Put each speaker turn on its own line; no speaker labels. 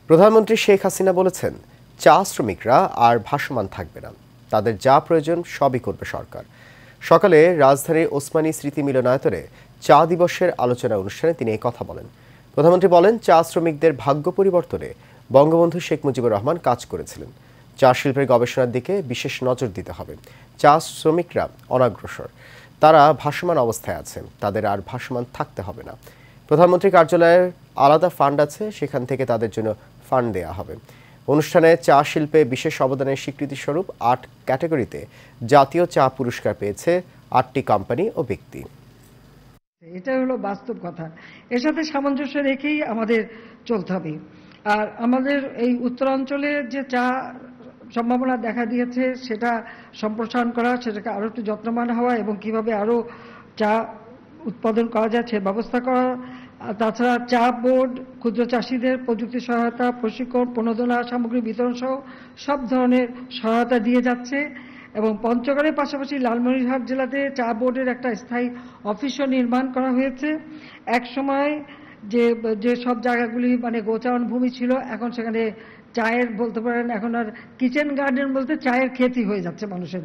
প্রধানমন্ত্রী শেখ হাসিনা বলেছেন, চা শ্রমিকরা আর ভাসমান থাকবে না, তাদের যা প্রয়োজন সবই করবে সরকার। সকালে রাজধানীর ওসমানী স্মৃতি মিলনায়তনে চা দিবসের আলোচনা অনুষ্ঠানে তিনি এই কথা বলেন। প্রধানমন্ত্রী বলেন, চা শ্রমিকদের ভাগ্য পরিবর্তনে বঙ্গবন্ধু শেখ মুজিবুর রহমান কাজ করেছিলেন। চা শিল্পের গবেষণার দিকে বিশেষ নজর দিতে হবে। চা শ্রমিকরা অনগ্রসর, তারা ভাসমান অবস্থায় আছেন, তাদের আর ভাসমান থাকতে হবে না। প্রধানমন্ত্রী কার্যালয়ের আলাদা ফান্ড আছে, সেখান থেকে তাদের জন্য ফান্ড দেওয়া হবে। অনুষ্ঠানে চা শিল্পে বিশেষ অবদানের স্বীকৃতিস্বরূপ ৮ ক্যাটাগরিতে জাতীয় চা পুরস্কার পেয়েছে ৮টি কোম্পানি ও ব্যক্তি।
এটা হলো বাস্তব কথা। এর সাথে সামঞ্জস্য রেখেই আমাদের চলতে হবে। আর আমাদের এই উত্তরাঞ্চলে যে চা সম্ভাবনা দেখা দিয়েছে সেটা সম্প্রসারণ করা, সেটাকে আরও একটু যত্নবান হওয়া এবং কিভাবে আরও চা উৎপাদন করা যায় সে ব্যবস্থা করা। তাছাড়া চা বোর্ড, ক্ষুদ্র চাষিদের প্রযুক্তি সহায়তা, প্রশিক্ষণ, প্রণোদনা সামগ্রী বিতরণ সহ সব ধরনের সহায়তা দিয়ে যাচ্ছে। এবং পঞ্চগড়ের পাশাপাশি লালমনিরহাট জেলাতে চা বোর্ডের একটা স্থায়ী অফিসও নির্মাণ করা হয়েছে। এক সময় যে সব জায়গাগুলি মানে গোচারণ ভূমি ছিল, এখন সেখানে চায়ের বলতে পারেন এখন আর কিচেন গার্ডেন বলতে চায়ের ক্ষেতই হয়ে যাচ্ছে মানুষের।